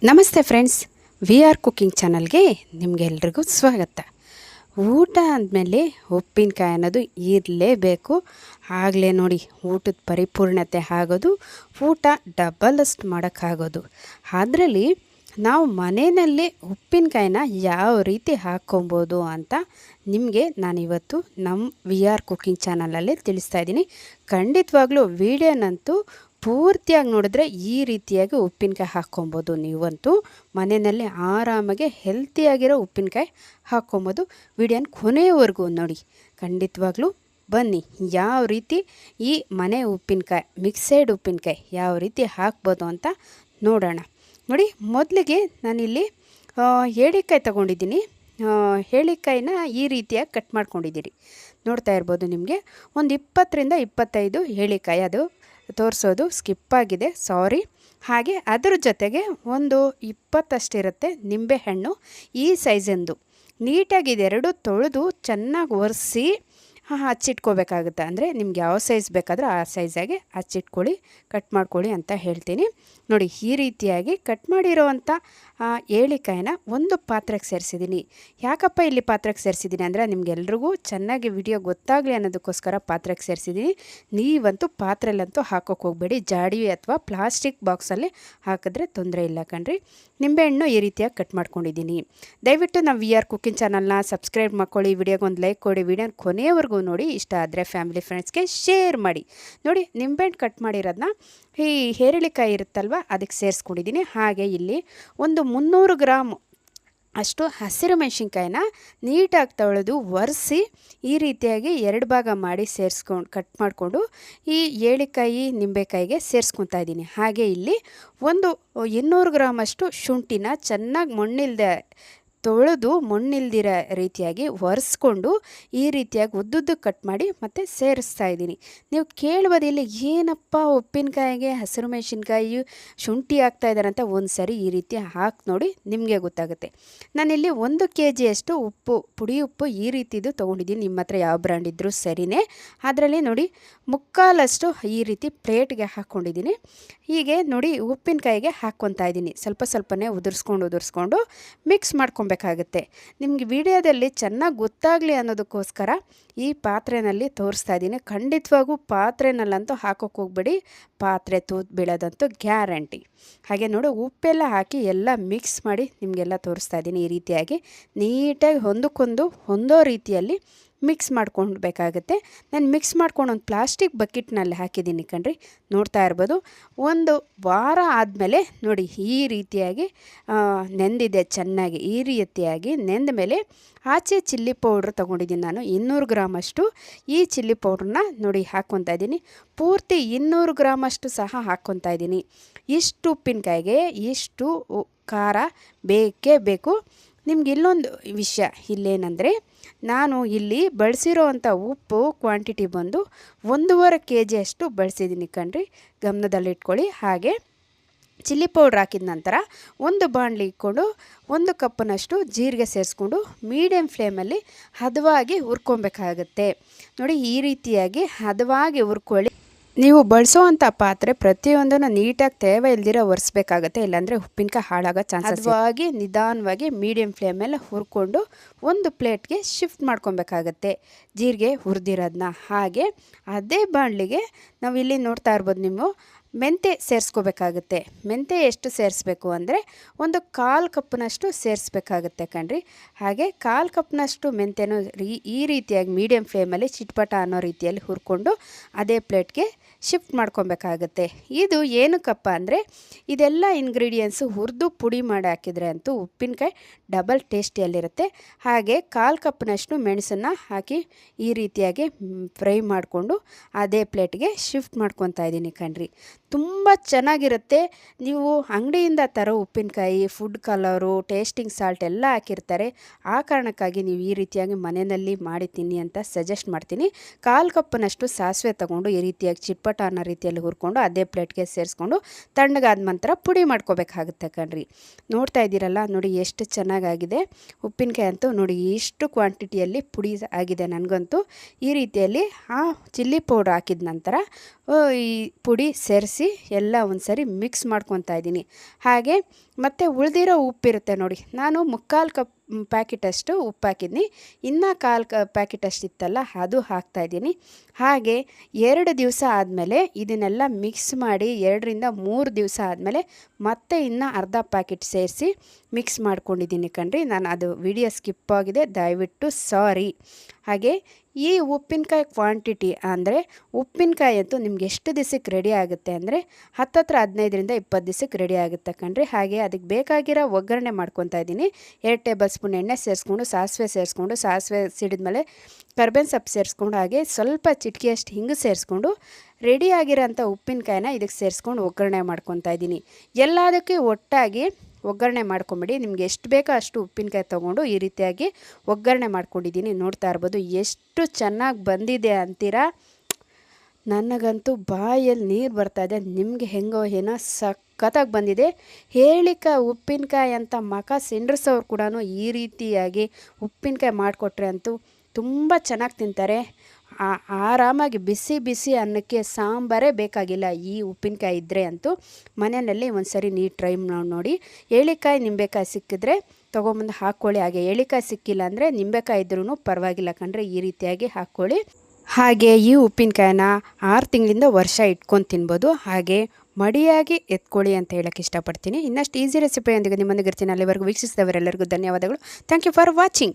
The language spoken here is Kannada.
ನಮಸ್ತೆ ಫ್ರೆಂಡ್ಸ್, ವಿ ಆರ್ ಕುಕ್ಕಿಂಗ್ ಚಾನಲ್ಗೆ ನಿಮಗೆಲ್ರಿಗೂ ಸ್ವಾಗತ. ಊಟ ಅಂದಮೇಲೆ ಉಪ್ಪಿನಕಾಯಿ ಅನ್ನೋದು ಇರಲೇಬೇಕು. ಆಗಲೇ ನೋಡಿ ಊಟದ ಪರಿಪೂರ್ಣತೆ ಆಗೋದು, ಊಟ ಡಬಲಷ್ಟು ಮಾಡೋಕ್ಕಾಗೋದು. ಅದರಲ್ಲಿ ನಾವು ಮನೆಯಲ್ಲೇ ಉಪ್ಪಿನಕಾಯಿನ ಯಾವ ರೀತಿ ಹಾಕ್ಕೊಬೋದು ಅಂತ ನಿಮಗೆ ನಾನಿವತ್ತು ನಮ್ಮ ವಿ ಆರ್ ಕುಕ್ಕಿಂಗ್ ಚಾನಲಲ್ಲೇ ತಿಳಿಸ್ತಾ ಇದ್ದೀನಿ. ಖಂಡಿತವಾಗ್ಲೂ ವಿಡಿಯೋನಂತೂ ಪೂರ್ತಿಯಾಗಿ ನೋಡಿದ್ರೆ ಈ ರೀತಿಯಾಗಿ ಉಪ್ಪಿನಕಾಯಿ ಹಾಕ್ಕೊಬೋದು. ನೀವಂತೂ ಮನೆಯಲ್ಲಿ ಆರಾಮಾಗಿ ಹೆಲ್ತಿಯಾಗಿರೋ ಉಪ್ಪಿನಕಾಯಿ ಹಾಕ್ಕೊಬೋದು. ವಿಡಿಯೋನ ಕೊನೆಯವರೆಗೂ ನೋಡಿ. ಖಂಡಿತವಾಗ್ಲೂ ಬನ್ನಿ, ಯಾವ ರೀತಿ ಈ ಮನೆ ಉಪ್ಪಿನಕಾಯಿ, ಮಿಕ್ಸೆಡ್ ಉಪ್ಪಿನಕಾಯಿ ಯಾವ ರೀತಿ ಹಾಕ್ಬೋದು ಅಂತ ನೋಡೋಣ. ನೋಡಿ, ಮೊದಲಿಗೆ ನಾನಿಲ್ಲಿ ಏಳಿಕಾಯಿ ತೊಗೊಂಡಿದ್ದೀನಿ. ಏಳಿಕಾಯಿನ ಈ ರೀತಿಯಾಗಿ ಕಟ್ ಮಾಡ್ಕೊಂಡಿದ್ದೀರಿ. ನೋಡ್ತಾ ಇರ್ಬೋದು, ನಿಮಗೆ ಒಂದು 20ರಿಂದ 25 ಏಳಿಕಾಯಿ ಅದು ತೋರಿಸೋದು ಸ್ಕಿಪ್ ಆಗಿದೆ, ಸಾರಿ. ಹಾಗೆ ಅದರ ಜೊತೆಗೆ ಒಂದು 20 ಅಷ್ಟಿರುತ್ತೆ ನಿಂಬೆಹಣ್ಣು, ಈ ಸೈಜಿಂದು. ನೀಟಾಗಿ ಇದೆರಡು ತೊಳೆದು ಚೆನ್ನಾಗಿ ಒರೆಸಿ ಹಚ್ಚಿಟ್ಕೋಬೇಕಾಗುತ್ತೆ. ಅಂದರೆ ನಿಮ್ಗೆ ಯಾವ ಸೈಜ್ ಬೇಕಾದರೂ ಆ ಸೈಜಾಗಿ ಹಚ್ಚಿಟ್ಕೊಳ್ಳಿ, ಕಟ್ ಮಾಡ್ಕೊಳ್ಳಿ ಅಂತ ಹೇಳ್ತೀನಿ. ನೋಡಿ, ಈ ರೀತಿಯಾಗಿ ಕಟ್ ಮಾಡಿರೋವಂಥ ಏಳಿಕಾಯಿನ ಒಂದು ಪಾತ್ರೆಗೆ ಸೇರಿಸಿದ್ದೀನಿ. ಯಾಕಪ್ಪ ಇಲ್ಲಿ ಪಾತ್ರೆಗೆ ಸೇರಿಸಿದ್ದೀನಿ ಅಂದರೆ ನಿಮಗೆಲ್ರಿಗೂ ಚೆನ್ನಾಗಿ ವಿಡಿಯೋ ಗೊತ್ತಾಗಲಿ ಅನ್ನೋದಕ್ಕೋಸ್ಕರ ಪಾತ್ರೆಗೆ ಸೇರಿಸಿದ್ದೀನಿ. ನೀವಂತೂ ಪಾತ್ರೆಯಲ್ಲಂತೂ ಹಾಕೋಕ್ಕೆ ಹೋಗಬೇಡಿ, ಜಾಡಿ ಅಥವಾ ಪ್ಲಾಸ್ಟಿಕ್ ಬಾಕ್ಸಲ್ಲಿ ಹಾಕಿದ್ರೆ ತೊಂದರೆ ಇಲ್ಲ ಕಣ್ರಿ. ನಿಂಬೆಹಣ್ಣು ಈ ರೀತಿಯಾಗಿ ಕಟ್ ಮಾಡ್ಕೊಂಡಿದ್ದೀನಿ. ದಯವಿಟ್ಟು ನಾವು ವಿ ಆರ್ ಕುಕ್ಕಿಂಗ್ ಚಾನಲ್ನ ಸಬ್ಸ್ಕ್ರೈಬ್ ಮಾಡ್ಕೊಳ್ಳಿ, ವಿಡಿಯೋಗೆ ಒಂದು ಲೈಕ್ ಕೊಡಿ, ವಿಡಿಯೋನ ಕೊನೆಯವರೆಗೂ ನೋಡಿ. ಇಷ್ಟ ಆದರೆ ಫ್ಯಾಮಿಲಿ ಫ್ರೆಂಡ್ಸ್ಗೆ ಶೇರ್ ಮಾಡಿ. ನೋಡಿ, ನಿಂಬೆಹಣ್ಣು ಕಟ್ ಮಾಡಿರೋದನ್ನ ಈ ಹೇರಳಿಕಾಯಿ ಇರುತ್ತಲ್ವ ಅದಕ್ಕೆ ಸೇರಿಸ್ಕೊಂಡಿದ್ದೀನಿ. ಹಾಗೆ ಇಲ್ಲಿ ಒಂದು 300 ಗ್ರಾಮ್ ಅಷ್ಟು ಹಸಿರು ಮೆಣಸಿನ್ಕಾಯಿನ ನೀಟಾಗಿ ತೊಳೆದು ಒರೆಸಿ ಈ ರೀತಿಯಾಗಿ 2 ಭಾಗ ಮಾಡಿ ಕಟ್ ಮಾಡಿಕೊಂಡು ಈ ಏಳಿಕಾಯಿ ನಿಂಬೆಕಾಯಿಗೆ ಸೇರಿಸ್ಕೊತಾ ಇದ್ದೀನಿ. ಹಾಗೆ ಇಲ್ಲಿ ಒಂದು 200 ಗ್ರಾಮ್ ಅಷ್ಟು ಶುಂಠಿನ ಚೆನ್ನಾಗಿ ಮಣ್ಣಿಲ್ದೆ ತೊಳೆದು ಮಣ್ಣಿಲ್ದಿರೋ ರೀತಿಯಾಗಿ ಒರೆಸ್ಕೊಂಡು ಈ ರೀತಿಯಾಗಿ ಉದ್ದುದ್ದು ಕಟ್ ಮಾಡಿ ಮತ್ತು ಸೇರಿಸ್ತಾ ಇದ್ದೀನಿ. ನೀವು ಕೇಳ್ಬೋದು, ಇಲ್ಲಿ ಏನಪ್ಪ ಉಪ್ಪಿನಕಾಯಿಗೆ ಹಸಿರು ಮೆಣಸಿನ್ಕಾಯಿ ಶುಂಠಿ ಹಾಕ್ತಾಯಿದ್ದಾರೆ ಅಂತ. ಒಂದು ಸರಿ ಈ ರೀತಿ ಹಾಕಿ ನೋಡಿ, ನಿಮಗೆ ಗೊತ್ತಾಗುತ್ತೆ. ನಾನಿಲ್ಲಿ 1 kg ಉಪ್ಪು, ಪುಡಿ ಉಪ್ಪು ಈ ರೀತಿದು ತೊಗೊಂಡಿದ್ದೀನಿ. ನಿಮ್ಮ ಹತ್ರ ಯಾವ ಬ್ರ್ಯಾಂಡ್ ಇದ್ದರೂ ಸರಿಯೇ. ಅದರಲ್ಲಿ ನೋಡಿ 3/4 ಈ ರೀತಿ ಪ್ಲೇಟ್ಗೆ ಹಾಕ್ಕೊಂಡಿದ್ದೀನಿ. ಹೀಗೆ ನೋಡಿ ಉಪ್ಪಿನಕಾಯಿಗೆ ಹಾಕ್ಕೊತಾ ಇದ್ದೀನಿ. ಸ್ವಲ್ಪ ಸ್ವಲ್ಪನೇ ಉದುರಿಸ್ಕೊಂಡು ಮಿಕ್ಸ್ ಮಾಡ್ಕೊಬೇಕಾಗುತ್ತೆ. ನಿಮಗೆ ವಿಡಿಯೋದಲ್ಲಿ ಚೆನ್ನಾಗಿ ಗೊತ್ತಾಗಲಿ ಅನ್ನೋದಕ್ಕೋಸ್ಕರ ಈ ಪಾತ್ರೆಯಲ್ಲಿ ತೋರಿಸ್ತಾ ಇದ್ದೀನಿ. ಖಂಡಿತವಾಗೂ ಪಾತ್ರೆನಲ್ಲಂತೂ ಹಾಕೋಕ್ಕೆ ಹೋಗಬೇಡಿ, ಪಾತ್ರೆ ತೂತು ಬೀಳೋದಂತೂ ಗ್ಯಾರಂಟಿ. ಹಾಗೆ ನೋಡಿ, ಉಪ್ಪೆಲ್ಲ ಹಾಕಿ ಎಲ್ಲ ಮಿಕ್ಸ್ ಮಾಡಿ ನಿಮಗೆಲ್ಲ ತೋರಿಸ್ತಾ ಇದ್ದೀನಿ. ಈ ರೀತಿಯಾಗಿ ನೀಟಾಗಿ ಒಂದಕ್ಕೊಂದು ಹೊಂದೋ ರೀತಿಯಲ್ಲಿ ಮಿಕ್ಸ್ ಮಾಡ್ಕೊಳ್ಬೇಕಾಗತ್ತೆ. ನಾನು ಮಿಕ್ಸ್ ಮಾಡ್ಕೊಂಡು ಒಂದು ಪ್ಲಾಸ್ಟಿಕ್ ಬಕೆಟ್ನಲ್ಲಿ ಹಾಕಿದ್ದೀನಿ ಕಣ್ರಿ. ನೋಡ್ತಾ ಇರ್ಬೋದು. 1 ವಾರ ಆದಮೇಲೆ ನೋಡಿ ಈ ರೀತಿಯಾಗಿ ನೆಂದಿದೆ ಚೆನ್ನಾಗಿ. ಈ ರೀತಿಯಾಗಿ ನೆಂದ ಮೇಲೆ ಆಚೆ ಚಿಲ್ಲಿ ಪೌಡ್ರ್ ತೊಗೊಂಡಿದ್ದೀನಿ ನಾನು 200 ಗ್ರಾಮ್ ಅಷ್ಟು. ಈ ಚಿಲ್ಲಿ ಪೌಡ್ರನ್ನ ನೋಡಿ ಹಾಕ್ಕೊತಾ ಇದ್ದೀನಿ. ಪೂರ್ತಿ 200 ಗ್ರಾಮ್ ಅಷ್ಟು ಸಹ ಹಾಕ್ಕೊತಾ ಇದ್ದೀನಿ. ಇಷ್ಟು ಉಪ್ಪಿನಕಾಯಿಗೆ ಇಷ್ಟು ಖಾರ ಬೇಕೇ ಬೇಕು. ನಿಮ್ಗೆ ಇಲ್ಲೊಂದು ವಿಷಯ ಇಲ್ಲೇನೆಂದರೆ, ನಾನು ಇಲ್ಲಿ ಬಳಸಿರೋವಂಥ ಉಪ್ಪು ಕ್ವಾಂಟಿಟಿ ಬಂದು 1.5 kg ಅಷ್ಟು ಬಳಸಿದ್ದೀನಿ ಕಣ್ರಿ, ಗಮನದಲ್ಲಿಟ್ಕೊಳ್ಳಿ. ಹಾಗೆ ಚಿಲ್ಲಿ ಪೌಡ್ರ್ ಹಾಕಿದ ನಂತರ ಒಂದು ಬಾಣಲಿ ಇಟ್ಕೊಂಡು 1 ಕಪ್ನಷ್ಟು ಜೀರಿಗೆ ಸೇರಿಸ್ಕೊಂಡು ಮೀಡಿಯಮ್ ಫ್ಲೇಮಲ್ಲಿ ಹದವಾಗಿ ಹುರ್ಕೊಬೇಕಾಗತ್ತೆ. ನೋಡಿ, ಈ ರೀತಿಯಾಗಿ ಹದವಾಗಿ ಹುರ್ಕೊಳ್ಳಿ. ನೀವು ಬಳಸೋವಂಥ ಪಾತ್ರೆ ಪ್ರತಿಯೊಂದನ್ನು ನೀಟಾಗಿ ತೇವ ಇಲ್ದಿರ ಒರೆಸ್ಬೇಕಾಗತ್ತೆ, ಇಲ್ಲಾಂದರೆ ಉಪ್ಪಿನಕಾಯಿ ಹಾಳಾಗೋ ಚಾನ್ಸಸ್. ಹದವಾಗಿ ನಿಧಾನವಾಗಿ ಮೀಡಿಯಮ್ ಫ್ಲೇಮಲ್ಲಿ ಹುರ್ಕೊಂಡು ಒಂದು ಪ್ಲೇಟ್ಗೆ ಶಿಫ್ಟ್ ಮಾಡ್ಕೊಬೇಕಾಗತ್ತೆ ಜೀರಿಗೆ ಹುರಿದಿರೋದನ್ನ. ಹಾಗೆ ಅದೇ ಬಾಣಲಿಗೆ ನಾವು ಇಲ್ಲಿ ನೋಡ್ತಾ ಇರ್ಬೋದು, ನೀವು ಮೆಂತೆ ಸೇರಿಸ್ಕೋಬೇಕಾಗುತ್ತೆ. ಮೆಂತೆ ಎಷ್ಟು ಸೇರಿಸ್ಬೇಕು ಅಂದರೆ ಒಂದು 1/4 ಕಪ್ನಷ್ಟು ಸೇರಿಸ್ಬೇಕಾಗತ್ತೆ ಕಣ್ರಿ. ಹಾಗೆ 1/4 ಕಪ್ನಷ್ಟು ಮೆಂತೆನೂ ಈ ರೀತಿಯಾಗಿ ಮೀಡಿಯಮ್ ಫ್ಲೇಮಲ್ಲಿ ಚಿಟ್ಪಟ ಅನ್ನೋ ರೀತಿಯಲ್ಲಿ ಹುರ್ಕೊಂಡು ಅದೇ ಪ್ಲೇಟ್ಗೆ ಶಿಫ್ಟ್ ಮಾಡ್ಕೊಬೇಕಾಗತ್ತೆ. ಇದು ಏನಕ್ಕಪ್ಪ ಅಂದರೆ ಇದೆಲ್ಲ ಇಂಗ್ರೀಡಿಯೆಂಟ್ಸು ಹುರಿದು ಪುಡಿ ಮಾಡಿ ಹಾಕಿದರೆ ಅಂತೂ ಉಪ್ಪಿನಕಾಯಿ ಡಬಲ್ ಟೇಸ್ಟಿಯಲ್ಲಿರುತ್ತೆ. ಹಾಗೆ 1/4 ಕಪ್ನಷ್ಟು ಮೆಣಸನ್ನು ಹಾಕಿ ಈ ರೀತಿಯಾಗಿ ಫ್ರೈ ಮಾಡಿಕೊಂಡು ಅದೇ ಪ್ಲೇಟ್ಗೆ ಶಿಫ್ಟ್ ಮಾಡ್ಕೊತಾ ಇದ್ದೀನಿ ಕಣ್ರಿ. ತುಂಬ ಚೆನ್ನಾಗಿರುತ್ತೆ. ನೀವು ಅಂಗಡಿಯಿಂದ ತರೋ ಉಪ್ಪಿನಕಾಯಿ ಫುಡ್ ಕಲರು, ಟೇಸ್ಟಿಂಗ್ ಸಾಲ್ಟ್ ಎಲ್ಲ ಹಾಕಿರ್ತಾರೆ. ಆ ಕಾರಣಕ್ಕಾಗಿ ನೀವು ಈ ರೀತಿಯಾಗಿ ಮನೆಯಲ್ಲಿ ಮಾಡಿ ತಿನ್ನಿ ಅಂತ ಸಜೆಸ್ಟ್ ಮಾಡ್ತೀನಿ. 1/4 ಕಪ್ನಷ್ಟು ಸಾಸಿವೆ ತೊಗೊಂಡು ಈ ರೀತಿಯಾಗಿ ಚಿಟ್ಪಟ ಅನ್ನೋ ರೀತಿಯಲ್ಲಿ ಹುರ್ಕೊಂಡು ಅದೇ ಪ್ಲೇಟ್ಗೆ ಸೇರಿಸ್ಕೊಂಡು ತಣ್ಣಗಾದ ನಂತರ ಪುಡಿ ಮಾಡ್ಕೋಬೇಕಾಗುತ್ತೆ ಕಣ್ರಿ. ನೋಡ್ತಾ ಇದ್ದೀರಲ್ಲ, ನೋಡಿ ಎಷ್ಟು ಚೆನ್ನಾಗಾಗಿದೆ ಉಪ್ಪಿನಕಾಯಿ ಅಂತೂ. ನೋಡಿ ಇಷ್ಟು ಕ್ವಾಂಟಿಟಿಯಲ್ಲಿ ಪುಡಿ ಆಗಿದೆ ನನಗಂತೂ. ಈ ರೀತಿಯಲ್ಲಿ ಚಿಲ್ಲಿ ಪೌಡ್ರ್ ಹಾಕಿದ ನಂತರ ಈ ಪುಡಿ ಸೇರಿಸಿ ಎಲ್ಲ ಒಂದು ಸರಿ ಮಿಕ್ಸ್ ಮಾಡ್ಕೊತಾ ಇದ್ದೀನಿ. ಹಾಗೆ ಮತ್ತು ಉಳಿದಿರೋ ಉಪ್ಪಿರುತ್ತೆ ನೋಡಿ, ನಾನು ಮುಕ್ಕಾಲು ಕಪ್ ಪ್ಯಾಕೆಟಷ್ಟು ಉಪ್ಪು ಹಾಕಿದ್ನಿ. ಇನ್ನು ಕಾಲು ಪ್ಯಾಕೆಟಷ್ಟು ಇತ್ತಲ್ಲ ಅದು ಹಾಕ್ತಾಯಿದ್ದೀನಿ. ಹಾಗೆ 2 ದಿವಸ ಆದಮೇಲೆ ಇದನ್ನೆಲ್ಲ ಮಿಕ್ಸ್ ಮಾಡಿ 2ರಿಂದ 3 ದಿವಸ ಆದಮೇಲೆ ಮತ್ತೆ ಇನ್ನು ಅರ್ಧ ಪ್ಯಾಕೆಟ್ ಸೇರಿಸಿ ಮಿಕ್ಸ್ ಮಾಡ್ಕೊಂಡಿದ್ದೀನಿ ಕಣ್ರಿ. ನಾನು ಅದು ವಿಡಿಯೋ ಸ್ಕಿಪ್ ಆಗಿದೆ, ದಯವಿಟ್ಟು ಸಾರಿ. ಹಾಗೆ ಈ ಉಪ್ಪಿನಕಾಯಿ ಕ್ವಾಂಟಿಟಿ ಅಂದರೆ ಉಪ್ಪಿನಕಾಯಿ ಅಂತೂ ನಿಮ್ಗೆ ಎಷ್ಟು ದಿವಸಕ್ಕೆ ರೆಡಿ ಆಗುತ್ತೆ ಅಂದರೆ ಹತ್ತತ್ರ 15ರಿಂದ 20 ದಿವಸಕ್ಕೆ ರೆಡಿ ಆಗುತ್ತೆ ಕಣ್ರಿ. ಹಾಗೆ ಅದಕ್ಕೆ ಬೇಕಾಗಿರೋ ಒಗ್ಗರಣೆ ಮಾಡ್ಕೊತಾ ಇದ್ದೀನಿ. 2 ಟೇಬಲ್ ಸ್ಪೂನ್ ಎಣ್ಣೆ ಸೇರಿಸ್ಕೊಂಡು, ಸಾಸಿವೆ ಸಿಡಿದ್ಮೇಲೆ ಕರ್ಬೇವಿನ ಸೊಪ್ಪು ಸೇರಿಸ್ಕೊಂಡು, ಹಾಗೆ ಸ್ವಲ್ಪ ಚಿಟಿಕೆಯಷ್ಟು ಹಿಂಗು ಸೇರಿಸ್ಕೊಂಡು ರೆಡಿಯಾಗಿರೋಂಥ ಉಪ್ಪಿನಕಾಯಿನ ಇದಕ್ಕೆ ಸೇರಿಸ್ಕೊಂಡು ಒಗ್ಗರಣೆ ಮಾಡ್ಕೊತಾ ಇದ್ದೀನಿ. ಎಲ್ಲದಕ್ಕೆ ಒಟ್ಟಾಗಿ ಒಗ್ಗರಣೆ ಮಾಡ್ಕೊಂಬಿಡಿ. ನಿಮ್ಗೆ ಎಷ್ಟು ಬೇಕೋ ಅಷ್ಟು ಉಪ್ಪಿನಕಾಯಿ ತೊಗೊಂಡು ಈ ರೀತಿಯಾಗಿ ಒಗ್ಗರಣೆ ಮಾಡ್ಕೊಂಡಿದ್ದೀನಿ. ನೋಡ್ತಾ ಇರ್ಬೋದು ಎಷ್ಟು ಚೆನ್ನಾಗಿ ಬಂದಿದೆ ಅಂತೀರಾ. ನನಗಂತೂ ಬಾಯಲ್ಲಿ ನೀರು ಬರ್ತಾಯಿದೆ. ನಿಮಗೆ ಹೆಂಗೋ ಏನೋ ಸಖತ್ತಾಗಿ ಬಂದಿದೆ. ಹೇಳಿಕಾಯಿ ಉಪ್ಪಿನಕಾಯಿ ಅಂತ ಮಕ ಸಿಂಡ್ರಿಸೋರು ಕೂಡ ಈ ರೀತಿಯಾಗಿ ಉಪ್ಪಿನಕಾಯಿ ಮಾಡಿಕೊಟ್ರೆ ಅಂತೂ ತುಂಬ ಚೆನ್ನಾಗಿ ತಿಂತಾರೆ. ಆರಾಮಾಗಿ ಬಿಸಿ ಬಿಸಿ ಅನ್ನಕ್ಕೆ ಸಾಂಬಾರೇ ಬೇಕಾಗಿಲ್ಲ. ಈ ಉಪ್ಪಿನಕಾಯಿ ಇದ್ದರೆ ಅಂತೂ ಮನೆಯಲ್ಲಿ ಒಂದು ಸರಿ ನೀವು ಟ್ರೈ ನೋಡಿ. ಏಳಿಕಾಯಿ ನಿಂಬೆಕಾಯಿ ಸಿಕ್ಕಿದ್ರೆ ತೊಗೊಂಬಂದು ಹಾಕ್ಕೊಳ್ಳಿ. ಹಾಗೆ ಏಳಿಕಾಯಿ ಸಿಕ್ಕಿಲ್ಲ ಅಂದರೆ ನಿಂಬೆಕಾಯಿ ಇದ್ರೂ ಪರವಾಗಿಲ್ಲ ಕಣ್ರೆ, ಈ ರೀತಿಯಾಗಿ ಹಾಕ್ಕೊಳ್ಳಿ. ಹಾಗೆ ಈ ಉಪ್ಪಿನಕಾಯಿನ 6 ತಿಂಗಳಿಂದ ವರ್ಷ ಇಟ್ಕೊಂಡು ತಿನ್ಬೋದು. ಹಾಗೆ ಮಡಿಯಾಗಿ ಎತ್ಕೊಳ್ಳಿ ಅಂತ ಹೇಳೋಕ್ಕೆ ಇಷ್ಟಪಡ್ತೀನಿ. ಇನ್ನಷ್ಟು ಈಸಿ ರೆಸಿಪಿಯೊಂದಿಗೆ ನಿಮ್ಮೊಂದಿಗೆ ಇರ್ತೀನಿ. ಅಲ್ಲಿವರೆಗೂ ವೀಕ್ಷಿಸಿದವರೆಲ್ಲರಿಗೂ ಧನ್ಯವಾದಗಳು. Thank you for watching.